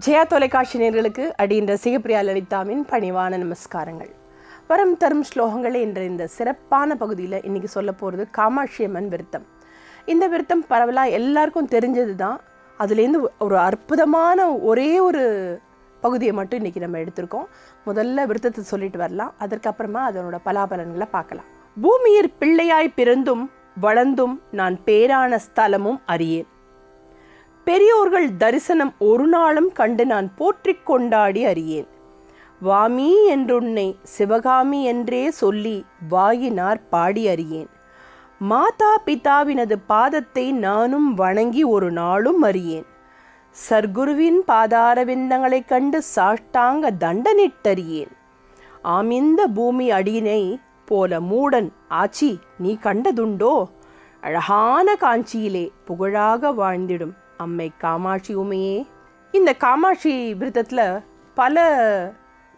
ஜெயா தொலைக்காட்சி நேயர்களுக்கு அடியின் ரசிகப்பிரியா லலிதாவின் பணிவான நமஸ்காரங்கள். வரம் தரும் ஸ்லோகங்கள் என்ற இந்த சிறப்பான பகுதியில் இன்றைக்கி சொல்ல போகிறது காமாட்சி அம்மன் விருத்தம். இந்த விருத்தம் பரவலாக எல்லாருக்கும் தெரிஞ்சது தான். அதுலேருந்து ஒரு அற்புதமான ஒரே ஒரு பகுதியை மட்டும் இன்றைக்கி நம்ம எடுத்திருக்கோம். முதல்ல விருத்தத்தை சொல்லிட்டு வரலாம், அதற்கப்புறமா அதனோட பலாபலன்களை பார்க்கலாம். பூமியிற் பிள்ளையாய் பிறந்தும் வளர்ந்தும் நான் பேரான ஸ்தலமும் அறியேன். பெரியோர்கள் தரிசனம் ஒரு நாளும் கண்டு நான் போற்றிக் கொண்டாடி அறியேன். வாமி என்றுன்னை சிவகாமி என்றே சொல்லி வாயினார் பாடி அறியேன். மாதா பிதாவினது பாதத்தை நானும் வணங்கி ஒரு நாளும் அறியேன். சர்க்குருவின் பாதாரவிந்தங்களைக் கண்டு சாஷ்டாங்க தண்டனிட்டறியேன். ஆமிந்த பூமி அடியினை போல மூடன் ஆச்சி நீ கண்டதுண்டோ? அழகான காஞ்சியிலே புகழாக வாழ்ந்திடும் அம்மை காமாட்சி உமையே. இந்த காமாட்சி விருத்தத்தில் பல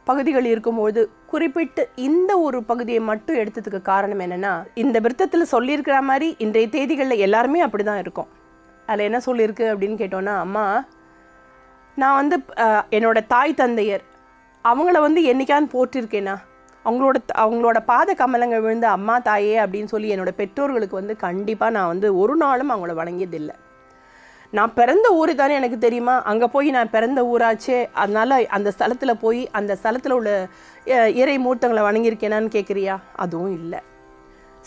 பகுதிகள் இருக்கும்போது குறிப்பிட்டு இந்த ஒரு பகுதியை மட்டும் எடுத்ததுக்கு காரணம் என்னென்னா, இந்த விருத்தத்தில் சொல்லியிருக்கிற மாதிரி இன்றைய தேதிகளில் எல்லாருமே அப்படி தான் இருக்கும். அதில் என்ன சொல்லியிருக்கு அப்படின்னு கேட்டோன்னா, அம்மா நான் என்னோட தாய் தந்தையர் அவங்கள என்றைக்கான்னு போற்றிருக்கேனா, அவங்களோட பாத கமலங்கள் விழுந்து அம்மா தாயே அப்படின்னு சொல்லி என்னோடய பெற்றோர்களுக்கு கண்டிப்பாக நான் ஒரு நாளும் அவங்கள வணங்கியதில்லை. நான் பிறந்த ஊர் தானே எனக்கு தெரியுமா, அங்கே போய் நான் பிறந்த ஊராச்சே, அதனால் அந்த ஸ்தலத்தில் போய் அந்த ஸ்தலத்தில் உள்ள இறை மூர்த்தங்களை வணங்கியிருக்கேனான்னு கேட்குறியா? அதுவும் இல்லை.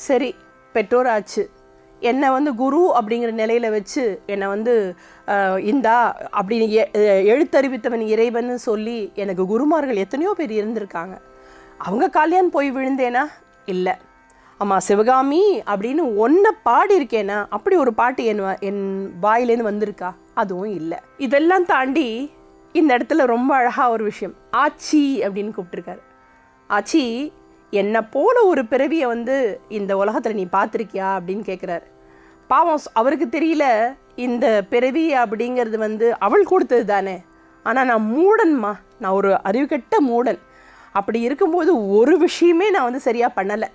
சரி, பெற்றோராச்சு, என்னை குரு அப்படிங்கிற நிலையில் வச்சு என்னை இந்தா அப்படின்னு எழுத்தறிவித்தவன் இறைவன் சொல்லி எனக்கு குருமார்கள் எத்தனையோ பேர் இருந்திருக்காங்க. அவங்க காலையான்னு போய் விழுந்தேனா? இல்லை. அம்மா சிவகாமி அப்படின்னு ஒன்றை பாடியிருக்கேனா? அப்படி ஒரு பாட்டு என் வாயிலேருந்து வந்திருக்கா? அதுவும் இல்லை. இதெல்லாம் தாண்டி இந்த இடத்துல ரொம்ப அழகாக ஒரு விஷயம், ஆச்சி அப்படின்னு கூப்பிட்டுருக்காரு. ஆச்சி, என்னை போல ஒரு பிறவியை இந்த உலகத்தில் நீ பார்த்துருக்கியா அப்படின்னு கேட்குறாரு. பாவம், அவருக்கு தெரியல இந்த பிறவி அப்படிங்கிறது அவள் கொடுத்தது தானே. ஆனால் நான் மூடன்மா, நான் ஒரு அறிவுகெட்ட மூடன். அப்படி இருக்கும்போது ஒரு விஷயமே நான் சரியாக பண்ணலை.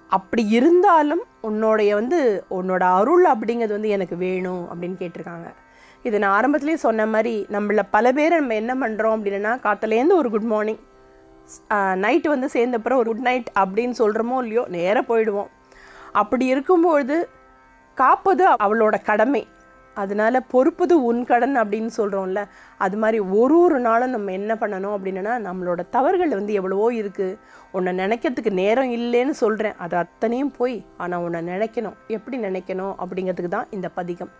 அப்படி இருந்தாலும் உன்னோட அருள் அப்படிங்கிறது எனக்கு வேணும் அப்படின்னு கேட்டிருக்காங்க. இது நான் ஆரம்பத்துலேயே சொன்ன மாதிரி நம்மள பல பேர் நம்ம என்ன பண்ணுறோம் அப்படின்னா, காற்றுலேருந்து ஒரு குட் மார்னிங், நைட்டு சேர்ந்தப்புறம் ஒரு குட் நைட் அப்படின்னு சொல்கிறோமோ இல்லையோ நேராக போயிடுவோம். அப்படி இருக்கும்பொழுது காப்பது அவளோட கடமை, அதனால் பொறுப்பது உன் கடன் அப்படின்னு சொல்கிறோம்ல. அது மாதிரி ஒரு நாளும் நம்ம என்ன பண்ணணும் அப்படின்னா, நம்மளோட தவறுகள் எவ்வளவோ இருக்குது. உன்னை நினைக்கிறதுக்கு நேரம் இல்லைன்னு சொல்கிறேன், அது அத்தனையும் போய், ஆனால் உன்னை நினைக்கணும். எப்படி நினைக்கணும் அப்படிங்கிறதுக்கு தான் இந்த பதிகம்.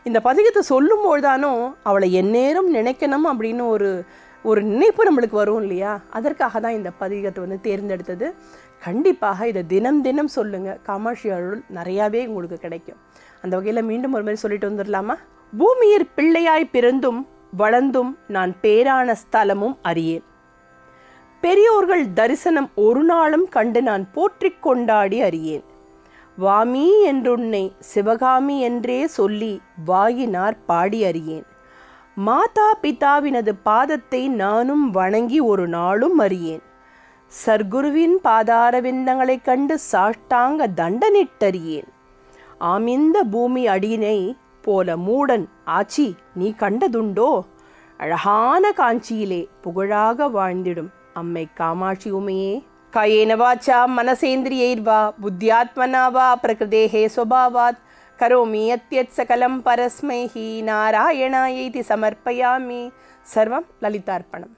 இந்த பதிகத்தை சொல்லும்போதுதானும் அவளை எந்நேரம் நினைக்கணும் அப்படின்னு ஒரு நினைப்பு நம்மளுக்கு வரும் இல்லையா? அதற்காக தான் இந்த பதிகத்தை தேர்ந்தெடுத்தது. கண்டிப்பாக இதை தினம் தினம் சொல்லுங்கள், காமாட்சி அருள் நிறையாவே உங்களுக்கு கிடைக்கும். அந்த வகையில் மீண்டும் ஒரு மாதிரி சொல்லிட்டு வந்துடலாமா? பூமியிற் பிள்ளையாய் பிறந்தும் வளர்ந்தும் நான் பேரான ஸ்தலமும் அறியேன். பெரியோர்கள் தரிசனம் ஒரு நாளும் கண்டு நான் போற்றிக் கொண்டாடி அறியேன். வாமி என்றுன்னை சிவகாமி என்றே சொல்லி வாயினார் பாடி அறியேன். மாதா பிதாவினது பாதத்தை நானும் வணங்கி ஒரு நாளும் அறியேன். சர்க்குருவின் பாதாரவிந்தங்களைக் கண்டு சாஷ்டாங்க தண்டனிட்டறியேன். ஆமிந்த பூமி அடியினை போல மூடன் ஆச்சி நீ கண்டதுண்டோ? அழகான காஞ்சியிலே புகழாக வாழ்ந்திடும் அம்மை காமாட்சி உமையே. காயேன வாச்சா மனசேந்திரியைர்வா புத்தியாத்மனா வா பிரகிருதேஹே ஸ்வபாவாத் கரோமி யத்யத் சகலம் பரஸ்மைஹி நாராயணாயைதி சமர்ப்பயாமி. சர்வம் லலிதார்ப்பணம்.